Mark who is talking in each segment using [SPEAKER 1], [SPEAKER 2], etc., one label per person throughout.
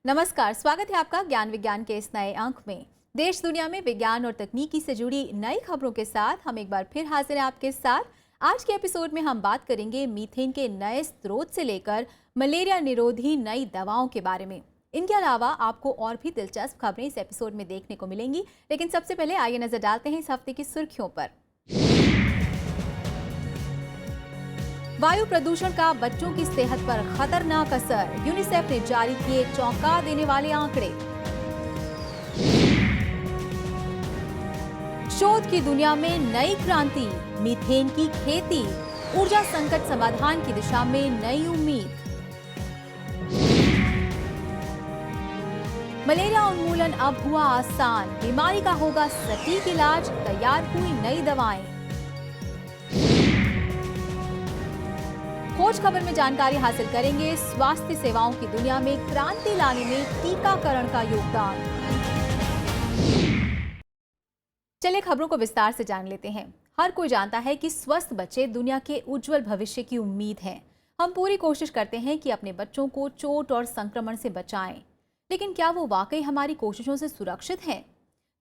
[SPEAKER 1] नमस्कार, स्वागत है आपका ज्ञान विज्ञान के इस नए अंक में। देश दुनिया में विज्ञान और तकनीकी से जुड़ी नई खबरों के साथ हम एक बार फिर हाजिर हैं आपके साथ। आज के एपिसोड में हम बात करेंगे मीथेन के नए स्रोत से लेकर मलेरिया निरोधी नई दवाओं के बारे में। इनके अलावा आपको और भी दिलचस्प खबरें इस एपिसोड में देखने को मिलेंगी, लेकिन सबसे पहले आइए नजर डालते हैं इस हफ्ते की सुर्खियों पर। वायु प्रदूषण का बच्चों की सेहत पर खतरनाक असर, यूनिसेफ ने जारी किए चौंका देने वाले आंकड़े। शोध की दुनिया में नई क्रांति, मीथेन की खेती, ऊर्जा संकट समाधान की दिशा में नई उम्मीद। मलेरिया उन्मूलन अब हुआ आसान, बीमारी का होगा सटीक इलाज, तैयार हुई नई दवाएं। खोज खबर में जानकारी हासिल करेंगे स्वास्थ्य सेवाओं की दुनिया में क्रांति लाने में टीकाकरण का योगदान। चलिए खबरों को विस्तार से जान लेते हैं। हर कोई जानता है कि स्वस्थ बच्चे दुनिया के उज्जवल भविष्य की उम्मीद हैं। हम पूरी कोशिश करते हैं कि अपने बच्चों को चोट और संक्रमण से बचाएं, लेकिन क्या वो वाकई हमारी कोशिशों से सुरक्षित हैं?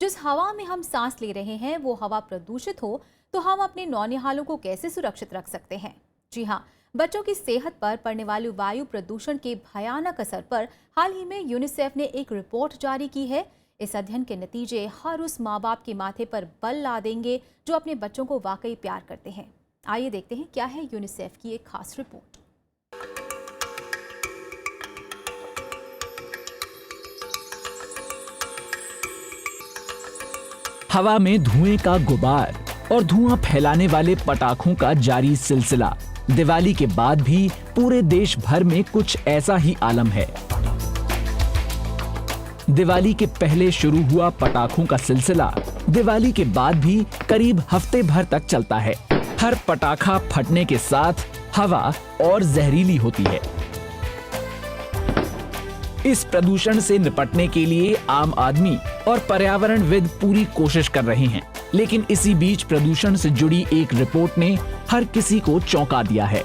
[SPEAKER 1] जिस हवा में हम सांस ले रहे हैं वो हवा प्रदूषित हो तो हम अपने नौनिहालों को कैसे सुरक्षित रख सकते हैं? जी हाँ, बच्चों की सेहत पर पड़ने वाले वायु प्रदूषण के भयानक असर पर हाल ही में यूनिसेफ ने एक रिपोर्ट जारी की है। इस अध्ययन के नतीजे हर उस माँ बाप के माथे पर बल ला देंगे जो अपने बच्चों को वाकई प्यार करते हैं। आइए देखते हैं क्या है यूनिसेफ की एक खास रिपोर्ट।
[SPEAKER 2] हवा में धुएं का गुबार और धुआं फैलाने वाले पटाखों का जारी सिलसिला। दिवाली के बाद भी पूरे देश भर में कुछ ऐसा ही आलम है। दिवाली के पहले शुरू हुआ पटाखों का सिलसिला दिवाली के बाद भी करीब हफ्ते भर तक चलता है। हर पटाखा फटने के साथ हवा और जहरीली होती है। इस प्रदूषण से निपटने के लिए आम आदमी और पर्यावरणविद पूरी कोशिश कर रहे हैं, लेकिन इसी बीच प्रदूषण से जुड़ी एक रिपोर्ट ने हर किसी को चौंका दिया है।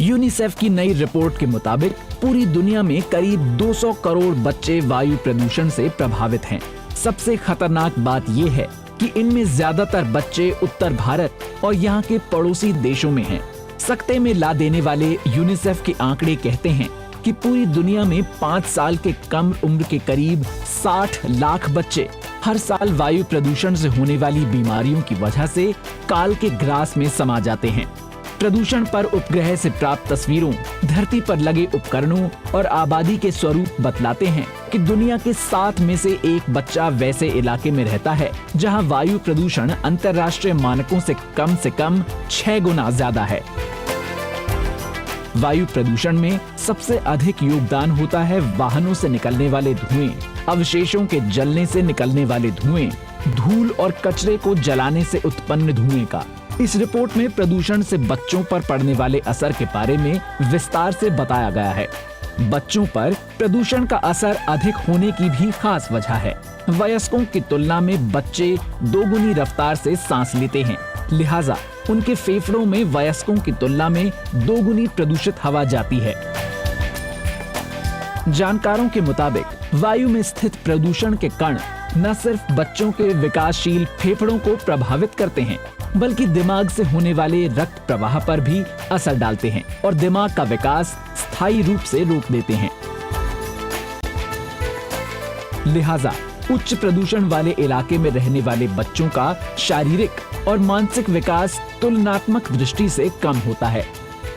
[SPEAKER 2] यूनिसेफ की नई रिपोर्ट के मुताबिक पूरी दुनिया में करीब 200 करोड़ बच्चे वायु प्रदूषण से प्रभावित हैं। सबसे खतरनाक बात यह है कि इनमें ज्यादातर बच्चे उत्तर भारत और यहाँ के पड़ोसी देशों में हैं। सकते में ला देने वाले यूनिसेफ के आंकड़े कहते हैं कि पूरी दुनिया में 5 साल के कम उम्र के करीब 60 लाख बच्चे हर साल वायु प्रदूषण से होने वाली बीमारियों की वजह से काल के ग्रास में समा जाते हैं। प्रदूषण पर उपग्रह से प्राप्त तस्वीरों, धरती पर लगे उपकरणों और आबादी के स्वरूप बतलाते हैं कि दुनिया के 7 में से 1 बच्चा वैसे इलाके में रहता है जहां वायु प्रदूषण अंतर्राष्ट्रीय मानकों से कम 6 गुना ज्यादा है। वायु प्रदूषण में सबसे अधिक योगदान होता है वाहनों से निकलने वाले धुएं, अवशेषों के जलने से निकलने वाले धुएं, धूल और कचरे को जलाने से उत्पन्न धुएं का। इस रिपोर्ट में प्रदूषण से बच्चों पर पड़ने वाले असर के बारे में विस्तार से बताया गया है। बच्चों पर प्रदूषण का असर अधिक होने की भी खास वजह है। वयस्कों की तुलना में बच्चे 2 गुनी रफ्तार से सांस लेते हैं, लिहाजा उनके फेफड़ों में वयस्कों की तुलना में 2 गुनी प्रदूषित हवा जाती है। जानकारों के मुताबिक वायु में स्थित प्रदूषण के कण न सिर्फ बच्चों के विकासशील फेफड़ों को प्रभावित करते हैं, बल्कि दिमाग से होने वाले रक्त प्रवाह पर भी असर डालते हैं और दिमाग का विकास स्थायी रूप से रोक देते हैं। लिहाजा उच्च प्रदूषण वाले इलाके में रहने वाले बच्चों का शारीरिक और मानसिक विकास तुलनात्मक दृष्टि से कम होता है।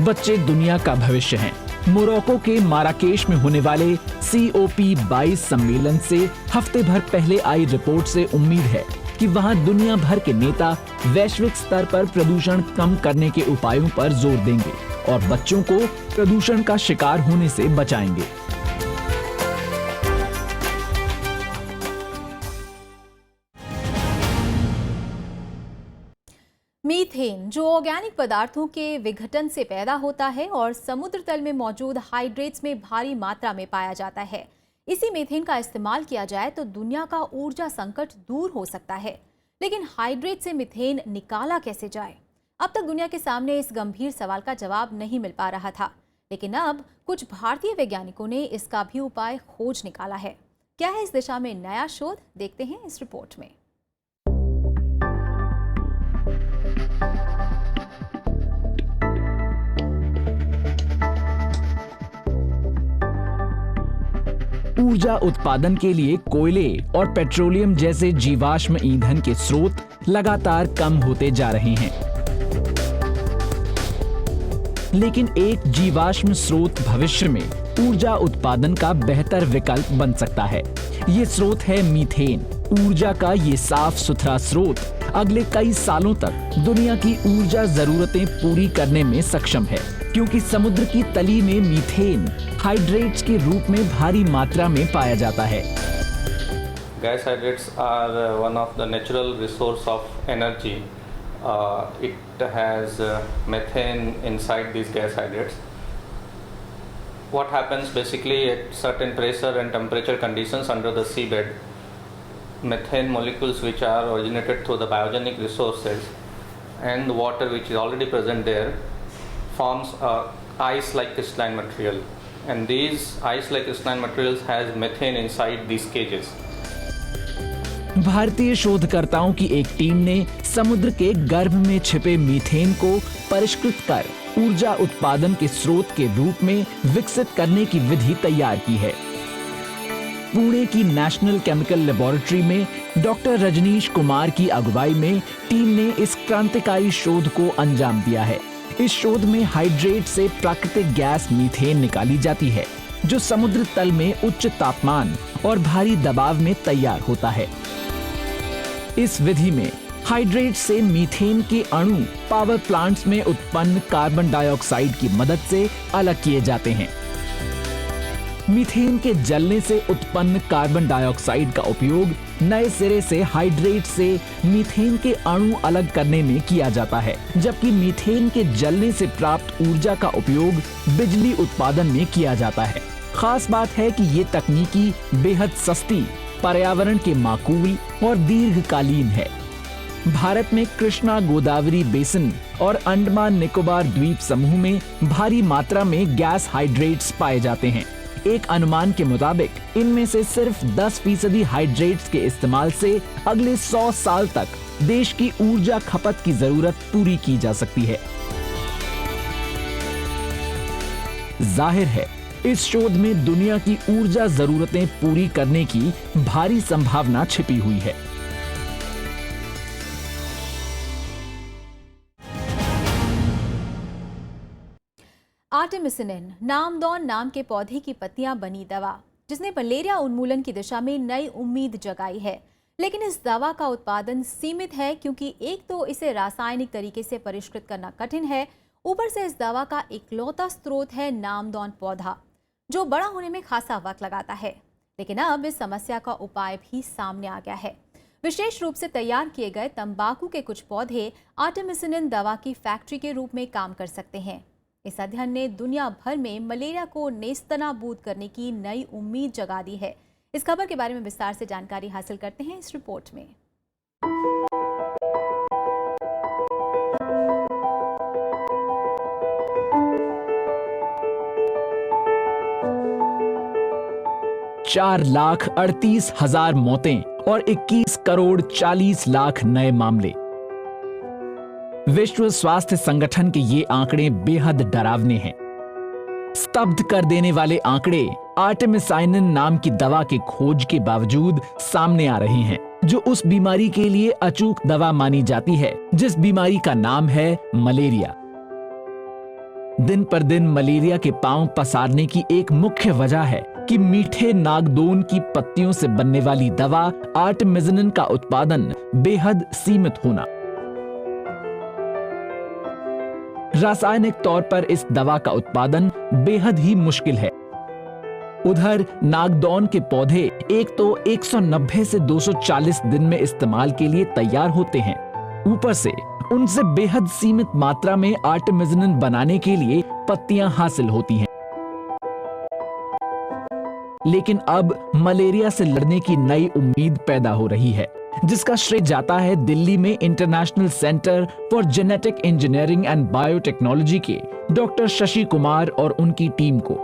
[SPEAKER 2] बच्चे दुनिया का भविष्य हैं। मोरक्को के माराकेश में होने वाले COP22 सम्मेलन से हफ्ते भर पहले आई रिपोर्ट से उम्मीद है कि वहां दुनिया भर के नेता वैश्विक स्तर पर प्रदूषण कम करने के उपायों पर जोर देंगे और बच्चों को प्रदूषण का शिकार होने से बचाएंगे।
[SPEAKER 1] मीथेन, जो ऑर्गेनिक पदार्थों के विघटन से पैदा होता है और समुद्र तल में मौजूद हाइड्रेट्स में भारी मात्रा में पाया जाता है, इसी मीथेन का इस्तेमाल किया जाए तो दुनिया का ऊर्जा संकट दूर हो सकता है। लेकिन हाइड्रेट से मीथेन निकाला कैसे जाए? अब तक दुनिया के सामने इस गंभीर सवाल का जवाब नहीं मिल पा रहा था, लेकिन अब कुछ भारतीय वैज्ञानिकों ने इसका भी उपाय खोज निकाला है। क्या है इस दिशा में नया शोध, देखते हैं इस रिपोर्ट में।
[SPEAKER 2] ऊर्जा उत्पादन के लिए कोयले और पेट्रोलियम जैसे जीवाश्म ईंधन के स्रोत लगातार कम होते जा रहे हैं, लेकिन एक जीवाश्म स्रोत भविष्य में ऊर्जा उत्पादन का बेहतर विकल्प बन सकता है। ये स्रोत है मीथेन। ऊर्जा का ये साफ सुथरा स्रोत अगले कई सालों तक दुनिया की ऊर्जा जरूरतें पूरी करने में सक्षम है, क्योंकि समुद्र की तली में मीथेन हाइड्रेट्स के रूप में भारी मात्रा में पाया जाता है।
[SPEAKER 3] Gas hydrates are one of the natural resource of energy. It has methane inside these gas hydrates. What happens basically at certain pressure and temperature conditions under the seabed, methane molecules which are originated through the biogenic resources and the water which is already present there forms a ice-like crystalline material, and these ice-like crystalline materials has methane inside these cages.
[SPEAKER 2] भारतीय शोधकर्ताओं की एक team ने समुद्र के गर्भ में छिपे मीथेन को परिष्कृत कर ऊर्जा उत्पादन के स्रोत के रूप में विकसित करने की विधि तैयार की है। पुणे की नेशनल केमिकल लेबोरेटरी में डॉक्टर रजनीश कुमार की अगुवाई में टीम ने इस क्रांतिकारी शोध को अंजाम दिया है। इस शोध में हाइड्रेट से प्राकृतिक गैस मीथेन निकाली जाती है, जो समुद्र तल में उच्च तापमान और भारी दबाव में तैयार होता है। इस विधि में हाइड्रेट से मीथेन के अणु पावर प्लांट्स में उत्पन्न कार्बन डाइऑक्साइड की मदद से अलग किए जाते हैं। मीथेन के जलने से उत्पन्न कार्बन डाइऑक्साइड का उपयोग नए सिरे से हाइड्रेट से मीथेन के अणु अलग करने में किया जाता है, जबकि मीथेन के जलने से प्राप्त ऊर्जा का उपयोग बिजली उत्पादन में किया जाता है। खास बात है कि ये तकनीकी बेहद सस्ती, पर्यावरण के माकूल और दीर्घकालीन है। भारत में कृष्णा गोदावरी बेसिन और अंडमान निकोबार द्वीप समूह में भारी मात्रा में गैस हाइड्रेट्स पाए जाते हैं। एक अनुमान के मुताबिक इनमें से सिर्फ 10% हाइड्रेट्स के इस्तेमाल से अगले 100 साल तक देश की ऊर्जा खपत की जरूरत पूरी की जा सकती है। जाहिर है, इस शोध में दुनिया की ऊर्जा जरूरतें पूरी करने की भारी संभावना छिपी हुई है।
[SPEAKER 1] आर्टेमिसिनिन नामदौन नाम के पौधे की पत्तियां बनी दवा, जिसने मलेरिया उन्मूलन की दिशा में नई उम्मीद जगाई है। लेकिन इस दवा का उत्पादन सीमित है, क्योंकि एक तो इसे रासायनिक तरीके से परिष्कृत करना कठिन है, ऊपर से इस दवा का इकलौता स्रोत है नामदौन पौधा, जो बड़ा होने में खासा वक्त लगाता है। लेकिन अब इस समस्या का उपाय भी सामने आ गया है। विशेष रूप से तैयार किए गए तंबाकू के कुछ पौधे आर्टेमिसिनिन दवा की फैक्ट्री के रूप में काम कर सकते हैं। इस अध्ययन ने दुनिया भर में मलेरिया को नेस्तनाबूद करने की नई उम्मीद जगा दी है। इस खबर के बारे में विस्तार से जानकारी हासिल करते हैं इस रिपोर्ट में।
[SPEAKER 2] चार 4,38,000 मौतें और 21 करोड़ 40 लाख नए मामले। विश्व स्वास्थ्य संगठन के ये आंकड़े बेहद डरावने हैं। स्तब्ध कर देने वाले आंकड़े आर्टेमिसाइनिन नाम की दवा के खोज के बावजूद सामने आ रहे हैं, जो उस बीमारी के लिए अचूक दवा मानी जाती है जिस बीमारी का नाम है मलेरिया। दिन पर दिन मलेरिया के पांव पसारने की एक मुख्य वजह है कि मीठे नागदोन की पत्तियों से बनने वाली दवा आर्टेमिसिनिन का उत्पादन बेहद सीमित होना। रासायनिक तौर पर इस दवा का उत्पादन बेहद ही मुश्किल है। उधर नागदौन के पौधे एक तो 190 से 240 दिन में इस्तेमाल के लिए तैयार होते हैं, ऊपर से उनसे बेहद सीमित मात्रा में आर्टेमिसिनिन बनाने के लिए पत्तियां हासिल होती हैं। लेकिन अब मलेरिया से लड़ने की नई उम्मीद पैदा हो रही है, जिसका श्रेय जाता है दिल्ली में international centre for genetic engineering and biotechnology के डॉक्टर शशि कुमार और उनकी टीम को।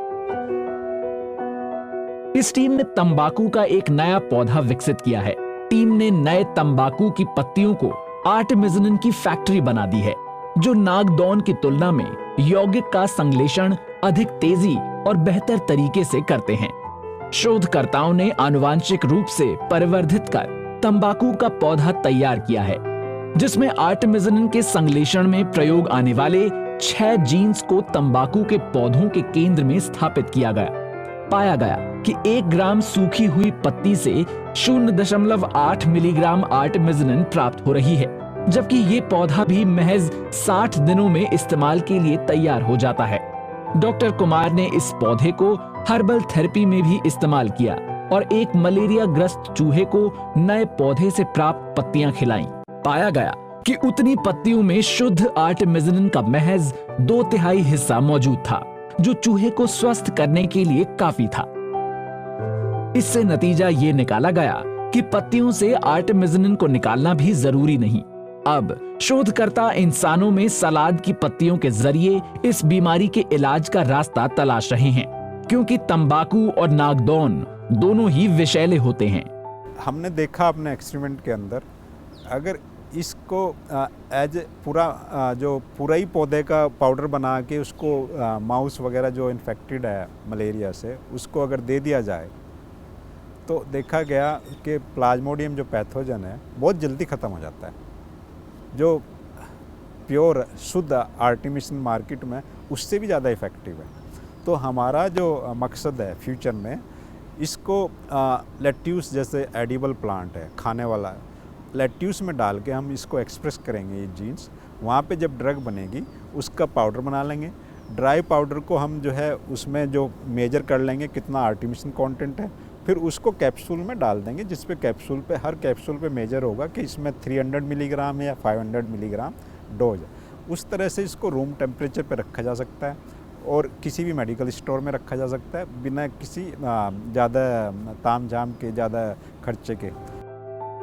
[SPEAKER 2] इस टीम ने तंबाकू का एक नया पौधा विकसित किया है। टीम ने नए तंबाकू की पत्तियों को आर्टेमिजनिन की फैक्ट्री बना दी है, जो नागदौन की तुलना में यौगिक का संश्लेषण अधिक तेजी और बेहतर तरीके से करते हैं। शोधकर्ताओं ने आनुवांशिक रूप से परिवर्धित कर तंबाकू का पौधा तैयार किया है, जिसमें आर्टेमिजनिन के संश्लेषण में प्रयोग आने वाले 6 जीन्स को तंबाकू के पौधों के केंद्र में स्थापित किया गया। पाया गया कि 1 ग्राम सूखी हुई पत्ती से 0.8 मिलीग्राम आर्टेमिजनिन प्राप्त हो रही है, जबकि ये पौधा भी महज 60 दिनों में इस्तेमाल के लिए तैयार हो जाता है। डॉक्टर कुमार ने इस पौधे को हर्बल थेरेपी में भी इस्तेमाल किया और एक मलेरिया ग्रस्त चूहे को नए पौधे से प्राप्त पत्तियां खिलाईं। पाया गया कि उतनी पत्तियों में शुद्ध आर्टेमिजनिन का महज 2/3 हिस्सा मौजूद था, जो चूहे को स्वस्थ करने के लिए काफी था। इससे नतीजा ये निकाला गया कि पत्तियों से आर्टेमिजनिन को निकालना भी जरूरी नहीं। अब शोधकर्ता इंसानों में सलाद की पत्तियों के जरिए इस बीमारी के इलाज का रास्ता तलाश रहे हैं, क्योंकि तंबाकू और नागदौन दोनों ही विषैले होते हैं।
[SPEAKER 4] हमने देखा अपने एक्सपेरिमेंट के अंदर, अगर इसको एज पूरा ही पौधे का पाउडर बना के उसको माउस वगैरह जो इन्फेक्टेड है मलेरिया से, उसको अगर दे दिया जाए तो देखा गया कि प्लाज्मोडियम जो पैथोजन है बहुत जल्दी ख़त्म हो जाता है, जो प्योर शुद्ध आर्टेमिजनिन मार्केट में उससे भी ज़्यादा इफ़ेक्टिव है। तो हमारा जो मकसद है फ्यूचर में, इसको लेट्यूस जैसे एडिबल प्लांट है, खाने वाला है, लेट्यूस में डाल के हम इसको एक्सप्रेस करेंगे ये जीन्स। वहाँ पे जब ड्रग बनेगी उसका पाउडर बना लेंगे। ड्राई पाउडर को हम जो है उसमें जो मेजर कर लेंगे कितना आर्टेमिजनिन कंटेंट है, फिर उसको कैप्सूल में डाल देंगे, जिस पे कैप्सूल पे हर कैप्सूल पे मेजर होगा कि इसमें 300 मिलीग्राम है या 500 मिलीग्राम डोज है। उस तरह से इसको रूम टेम्परेचर पे रखा जा सकता है और किसी भी मेडिकल स्टोर में रखा जा सकता है बिना किसी ज़्यादा ताम झाम के, ज़्यादा खर्चे के।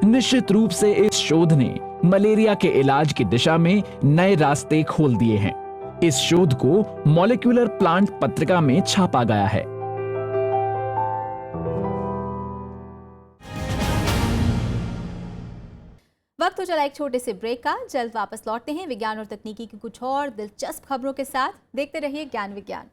[SPEAKER 2] निश्चित रूप से इस शोध ने मलेरिया के इलाज की दिशा में नए रास्ते खोल दिए हैं। इस शोध को मॉलिक्यूलर प्लांट पत्रिका में छापा गया है।
[SPEAKER 1] वक्त हो चला एक छोटे से ब्रेक का। जल्द वापस लौटते हैं विज्ञान और तकनीकी की कुछ और दिलचस्प खबरों के साथ। देखते रहिए ज्ञान विज्ञान।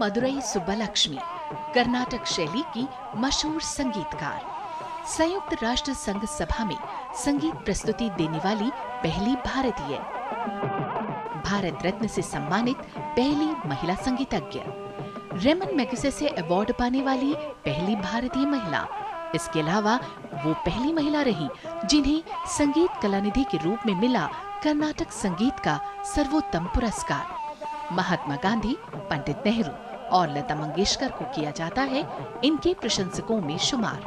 [SPEAKER 5] मदुरई सुब्बालक्ष्मी कर्नाटक शैली की मशहूर संगीतकार, संयुक्त राष्ट्र संघ सभा में संगीत प्रस्तुति देने वाली पहली भारतीय, भारत रत्न से सम्मानित पहली महिला संगीतज्ञ, रेमन मैगसेसे अवार्ड पाने वाली पहली भारतीय महिला। इसके अलावा वो पहली महिला रही जिन्हें संगीत कलानिधि के रूप में मिला कर्नाटक संगीत का सर्वोत्तम पुरस्कार। महात्मा गांधी, पंडित नेहरू और लता मंगेशकर को किया जाता है इनके प्रशंसकों में शुमार।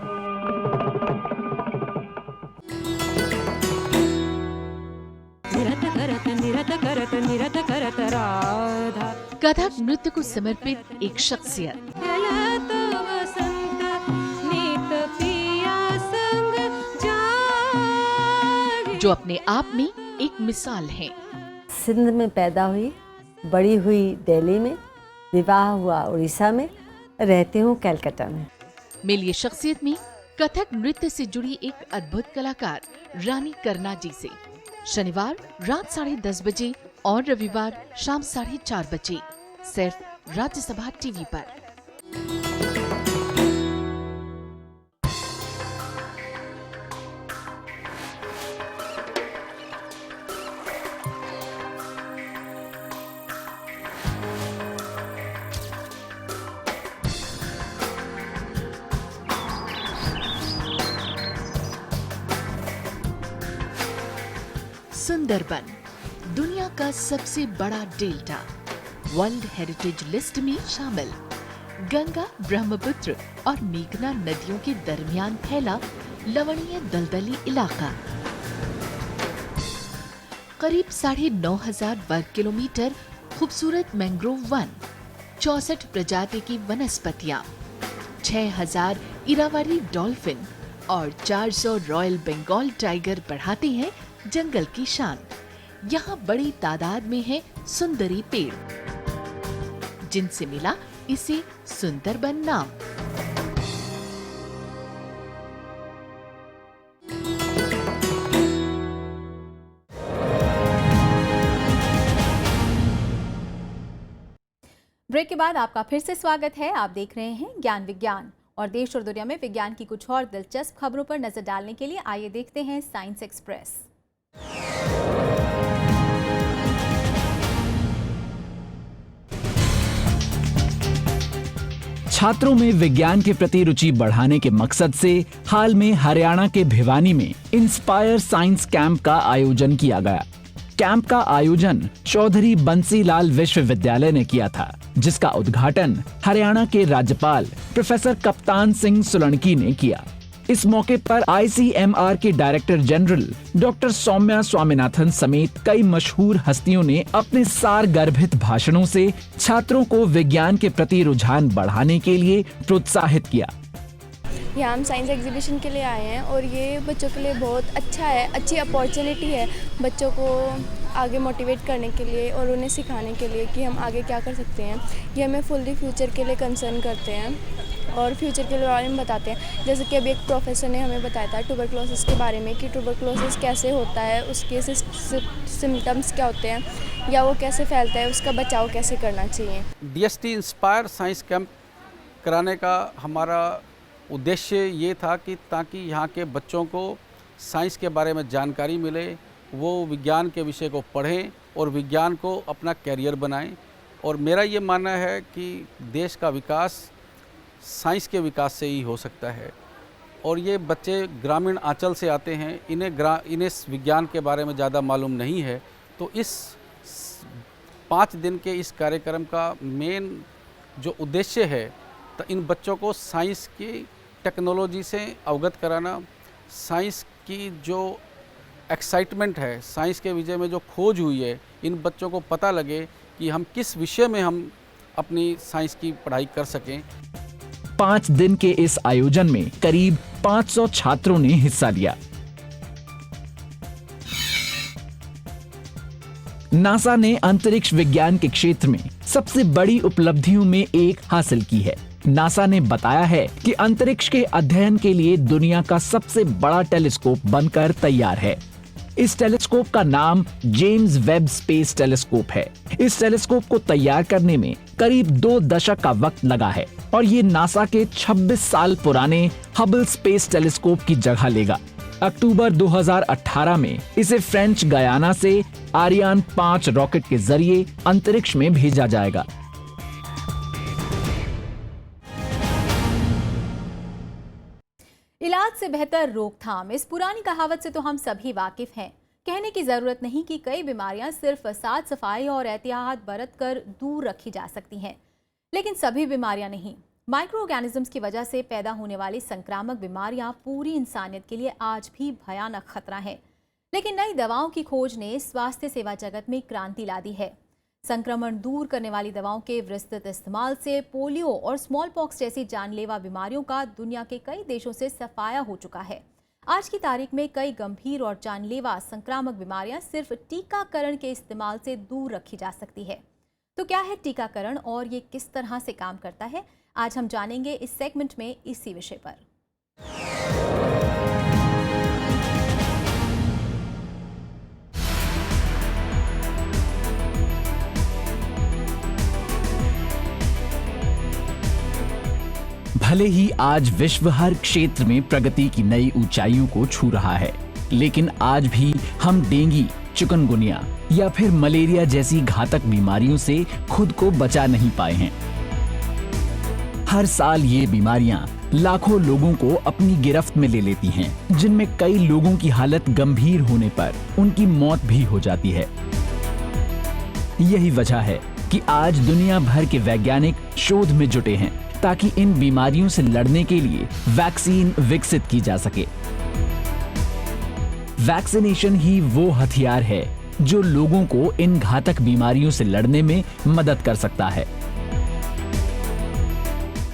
[SPEAKER 5] कथक नृत्य को समर्पित एक शख्सियत, जो अपने आप में एक मिसाल है।
[SPEAKER 6] सिंध में पैदा हुई, बड़ी हुई दिल्ली में, विवाह हुआ उड़ीसा में, रहती हूँ कलकत्ता में।
[SPEAKER 5] मिलिए शख्सियत में कथक नृत्य से जुड़ी एक अद्भुत कलाकार रानी करना जी से। शनिवार रात 10:30 बजे और रविवार शाम 4:30 बजे सिर्फ राज्यसभा टीवी पर। सुंदरबन दुनिया का सबसे बड़ा डेल्टा, वर्ल्ड हेरिटेज लिस्ट में शामिल। गंगा, ब्रह्मपुत्र और मेघना नदियों के दरमियान फैला लवणीय दलदली इलाका। करीब 9,500 वर्ग किलोमीटर खूबसूरत मैंग्रोव वन, 64 प्रजाति की वनस्पतियां, 6,000 इरावदी डॉल्फिन और 400 रॉयल बंगाल टाइगर बढ़ाते हैं जंगल की शान। यहाँ बड़ी तादाद में है सुंदरी पेड़, जिनसे मिला इसे सुंदरबन नाम।
[SPEAKER 1] ब्रेक के बाद आपका फिर से स्वागत है। आप देख रहे हैं ज्ञान विज्ञान और देश और दुनिया में विज्ञान की कुछ और दिलचस्प खबरों पर नजर डालने के लिए आइए देखते हैं साइंस एक्सप्रेस।
[SPEAKER 2] छात्रों में विज्ञान के प्रति रुचि बढ़ाने के मकसद से हाल में हरियाणा के भिवानी में इंस्पायर साइंस कैंप का आयोजन किया गया। कैंप का आयोजन चौधरी बंसीलाल विश्वविद्यालय ने किया था, जिसका उद्घाटन हरियाणा के राज्यपाल प्रोफेसर कप्तान सिंह सोलंकी ने किया। इस मौके पर ICMR के director general doctor Saumya Swaminathan समेत कई मशहूर हस्तियों ने अपने सारगर्भित भाषणों से छात्रों को विज्ञान के प्रति रुझान बढ़ाने के लिए प्रोत्साहित किया।
[SPEAKER 7] यहाँ हम साइंस एग्जीबिशन के लिए आए हैं और ये बच्चों के लिए बहुत अच्छा है, अच्छी अपॉर्चुनिटी है बच्चों को आगे मोटिवेट करने के लिए और उन्हें सिखाने के लिए कि हम आगे क्या कर सकते हैं। ये हमें फुल्ली फ्यूचर के लिए कंसर्न करते हैं और फ्यूचर के बारे में बताते हैं। जैसे कि अभी एक प्रोफेसर ने हमें बताया था ट्यूबरक्लोसिस के बारे में कि ट्यूबरक्लोसिस कैसे होता है, उसके सिम्टम्स क्या होते हैं या वो कैसे फैलता है, उसका बचाव कैसे करना चाहिए।
[SPEAKER 8] DST इंस्पायर साइंस कैंप कराने का हमारा उद्देश्य ये था कि ताकि यहाँ के बच्चों को साइंस के बारे में जानकारी मिले, वो विज्ञान के विषय को पढ़ें और विज्ञान को अपना कैरियर बनाएं। और मेरा ये मानना है कि देश का विकास साइंस के विकास से ही हो सकता है। और ये बच्चे ग्रामीण आंचल से आते हैं, इन्हें विज्ञान के बारे में ज़्यादा मालूम नहीं है। तो इस 5 दिन के इस कार्यक्रम का मेन जो उद्देश्य है तो इन बच्चों को साइंस की टेक्नोलॉजी से अवगत कराना, साइंस की जो एक्साइटमेंट है, साइंस के विषय में जो खोज हुई है, इन बच्चों को पता लगे कि हम किस विषय में हम अपनी साइंस की पढ़ाई कर सकें।
[SPEAKER 2] 5 दिन के इस आयोजन में करीब 500 छात्रों ने हिस्सा लिया। नासा ने अंतरिक्ष विज्ञान के क्षेत्र में सबसे बड़ी उपलब्धियों में एक हासिल की है। नासा ने बताया है कि अंतरिक्ष के अध्ययन के लिए दुनिया का सबसे बड़ा टेलीस्कोप बनकर तैयार है। इस टेलीस्कोप का नाम जेम्स वेब स्पेस टेलीस्कोप है। इस टेलीस्कोप को तैयार करने में करीब 2 दशक का वक्त लगा है और ये नासा के 26 साल पुराने हबल स्पेस टेलीस्कोप की जगह लेगा। अक्टूबर 2018 में इसे फ्रेंच गयाना से आरियान 5 रॉकेट के जरिए अंतरिक्ष में भेजा जाएगा।
[SPEAKER 1] इलाज से बेहतर रोकथाम, इस पुरानी कहावत से तो हम सभी वाकिफ हैं। कहने की जरूरत नहीं कि कई बीमारियां सिर्फ साफ सफाई और एहतियात बरत कर दूर रखी जा सकती हैं, लेकिन सभी बीमारियां नहीं। माइक्रो ऑर्गेनिजम्स की वजह से पैदा होने वाली संक्रामक बीमारियां पूरी इंसानियत के लिए आज भी भयानक खतरा है, लेकिन नई दवाओं की खोज ने स्वास्थ्य सेवा जगत में क्रांति ला दी है। संक्रमण दूर करने वाली दवाओं के विस्तृत इस्तेमाल से पोलियो और स्मॉल पॉक्स जैसी जानलेवा बीमारियों का दुनिया के कई देशों से सफाया हो चुका है। आज की तारीख में कई गंभीर और जानलेवा संक्रामक बीमारियां सिर्फ टीकाकरण के इस्तेमाल से दूर रखी जा सकती है। तो क्या है टीकाकरण और ये किस तरह से काम करता है, आज हम जानेंगे इस सेगमेंट में इसी विषय पर।
[SPEAKER 2] भले ही आज विश्व हर क्षेत्र में प्रगति की नई ऊंचाइयों को छू रहा है, लेकिन आज भी हम डेंगू, चिकनगुनिया या फिर मलेरिया जैसी घातक बीमारियों से खुद को बचा नहीं पाए हैं। हर साल ये बीमारियां लाखों लोगों को अपनी गिरफ्त में ले लेती हैं, जिनमें कई लोगों की हालत गंभीर होने पर उनकी मौत भी हो जाती है। यही वजह है कि आज दुनिया भर के वैज्ञानिक शोध में जुटे हैं ताकि इन बीमारियों से लड़ने के लिए वैक्सीन विकसित की जा सके। वैक्सीनेशन ही वो हथियार है जो लोगों को इन घातक बीमारियों से लड़ने में मदद कर सकता है।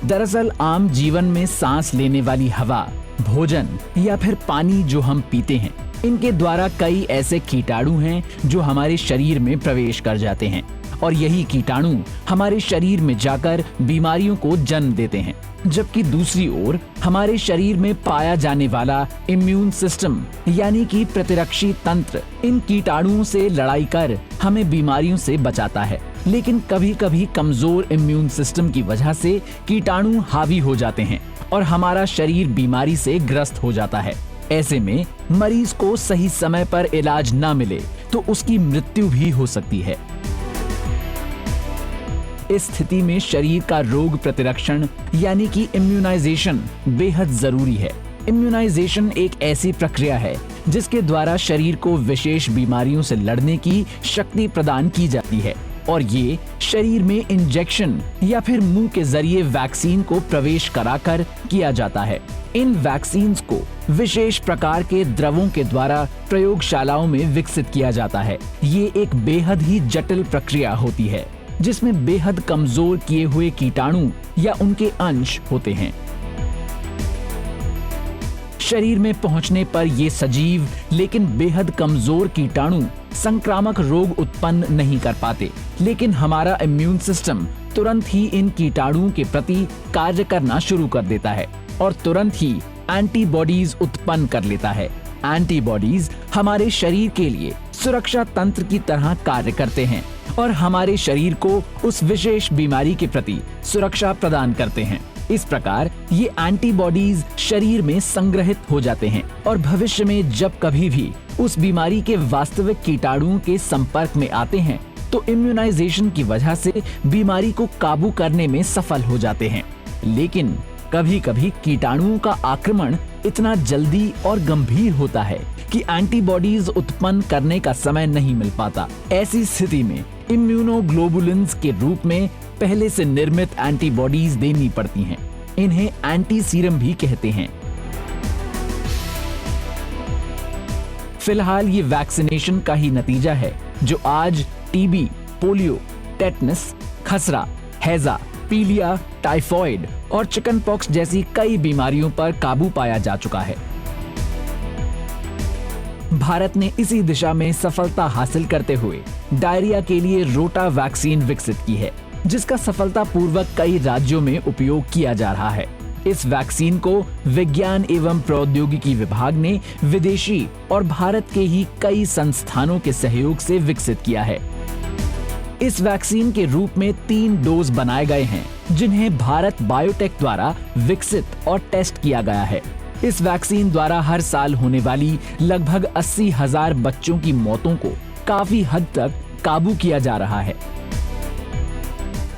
[SPEAKER 2] दरअसल आम जीवन में सांस लेने वाली हवा, भोजन या फिर पानी जो हम पीते हैं, इनके द्वारा कई ऐसे कीटाणु हैं जो हमारे शरीर में प्रवेश कर जाते हैं और यही कीटाणु हमारे शरीर में जाकर बीमारियों को जन्म देते हैं। जबकि दूसरी ओर हमारे शरीर में पाया जाने वाला इम्यून सिस्टम यानी कि प्रतिरक्षी तंत्र इन कीटाणुओं से लड़ाई कर हमें बीमारियों से बचाता है। लेकिन कभी कभी कमजोर इम्यून सिस्टम की वजह से कीटाणु हावी हो जाते हैं और हमारा शरीर बीमारी से ग्रस्त हो जाता है। ऐसे में मरीज को सही समय पर इलाज न मिले तो उसकी मृत्यु भी हो सकती है। इस स्थिति में शरीर का रोग प्रतिरक्षण यानी कि इम्यूनाइजेशन बेहद जरूरी है। इम्यूनाइजेशन एक ऐसी प्रक्रिया है जिसके द्वारा शरीर को विशेष बीमारियों से लड़ने की शक्ति प्रदान की जाती है और ये शरीर में इंजेक्शन या फिर मुंह के जरिए वैक्सीन को प्रवेश कराकर किया जाता है। इन वैक्सीन्स को विशेष प्रकार के द्रवों के द्वारा प्रयोगशालाओं में विकसित किया जाता है। ये एक बेहद ही जटिल प्रक्रिया होती है जिसमें बेहद कमजोर किए हुए कीटाणु या उनके अंश होते हैं। शरीर में पहुंचने पर ये सजीव लेकिन बेहद कमजोर कीटाणु संक्रामक रोग उत्पन्न नहीं कर पाते, लेकिन हमारा इम्यून सिस्टम तुरंत ही इन कीटाणुओं के प्रति कार्य करना शुरू कर देता है और तुरंत ही एंटीबॉडीज उत्पन्न कर लेता है। एंटीबॉडीज हमारे शरीर के लिए सुरक्षा तंत्र की तरह कार्य करते हैं और हमारे शरीर को उस विशेष बीमारी के प्रति सुरक्षा प्रदान करते हैं। इस प्रकार ये एंटीबॉडीज शरीर में संग्रहित हो जाते हैं और भविष्य में जब कभी भी उस बीमारी के वास्तविक कीटाणुओं के संपर्क में आते हैं तो इम्यूनाइजेशन की वजह से बीमारी को काबू करने में सफल हो जाते हैं। लेकिन कभी कभी कीटाणुओं का आक्रमण इतना जल्दी और गंभीर होता है कि एंटीबॉडीज उत्पन्न करने का समय नहीं मिल पाता। ऐसी स्थिति में इम्यूनोग्लोबुलिन्स के रूप में पहले से निर्मित एंटीबॉडीज देनी पड़ती हैं। इन्हें एंटी सीरम भी कहते हैं। फिलहाल ये वैक्सीनेशन का ही नतीजा है जो आज टीबी, पोलियो, टेटनस, खसरा, हैजा, पीलिया, टाइफॉइड और चिकन पॉक्स जैसी कई बीमारियों पर काबू पाया जा चुका है। भारत ने इसी दिशा में सफलता हासिल करते हुए डायरिया के लिए रोटा वैक्सीन विकसित की है, जिसका सफलतापूर्वक कई राज्यों में उपयोग किया जा रहा है। इस वैक्सीन को विज्ञान एवं प्रौद्योगिकी विभाग ने विदेशी और भारत के ही कई संस्थानों के सहयोग से विकसित किया है। इस वैक्सीन के रूप में 3 डोज बनाए गए हैं, जिन्हें भारत बायोटेक द्वारा विकसित और टेस्ट किया गया है। इस वैक्सीन द्वारा हर साल होने वाली लगभग 80,000 बच्चों की मौतों को काफी हद तक काबू किया जा रहा है।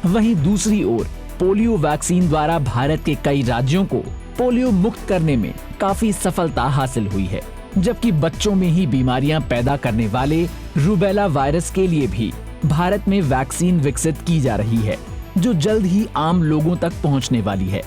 [SPEAKER 2] वहीं दूसरी ओर पोलियो वैक्सीन द्वारा भारत के कई राज्यों को पोलियो मुक्त करने में काफी सफलता हासिल हुई है, जबकि बच्चों में ही बीमारियां पैदा करने वाले रूबेला वायरस के लिए भी भारत में वैक्सीन विकसित की जा रही है, जो जल्द ही आम लोगों तक पहुंचने वाली है।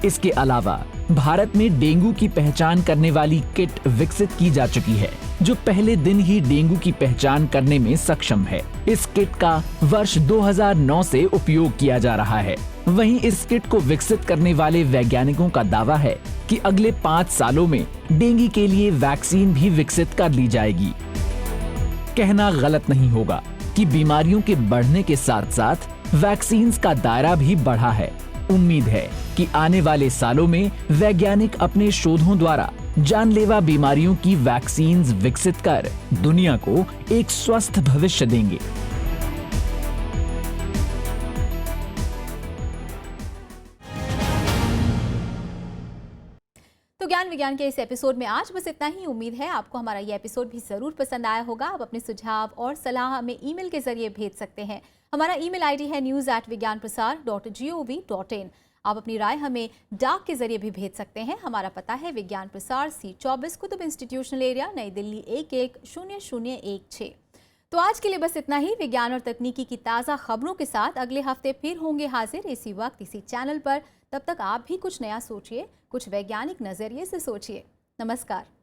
[SPEAKER 2] इसके अलावा भारत में डेंगू की पहचान करने वाली किट विकसित की जा चुकी है, जो पहले दिन ही डेंगू की पहचान करने में सक्षम है। इस किट का वर्ष 2009 से उपयोग किया जा रहा है। वहीं इस किट को विकसित करने वाले वैज्ञानिकों का दावा है कि अगले 5 सालों में डेंगू के लिए वैक्सीन भी विकसित कर ली जाएगी। कहना गलत नहीं होगा कि बीमारियों के बढ़ने के साथ साथ वैक्सीन्स का दायरा भी बढ़ा है। उम्मीद है कि आने वाले सालों में वैज्ञानिक अपने शोधों द्वारा जानलेवा बीमारियों की वैक्सीन्स विकसित कर दुनिया को एक स्वस्थ भविष्य देंगे।
[SPEAKER 1] तो ज्ञान विज्ञान के इस एपिसोड में आज बस इतना ही। उम्मीद है आपको हमारा ये एपिसोड भी जरूर पसंद आया होगा। आप अपने सुझाव और सलाह हमें ईमेल के जरिए भेज सकते हैं। हमारा ईमेल आईडी है news@vigyanprasar.gov.in। आप अपनी राय हमें डाक के जरिए भी भेज सकते हैं। हमारा पता है विज्ञान प्रसार, C24, कुतुब इंस्टीट्यूशनल एरिया, नई दिल्ली 110016। तो आज के लिए बस इतना ही। विज्ञान और तकनीकी की ताज़ा खबरों के साथ अगले हफ्ते फिर होंगे हाजिर, इसी वक्त इसी चैनल पर। तब तक आप भी कुछ नया सोचिए, कुछ वैज्ञानिक नजरिए से सोचिए। नमस्कार।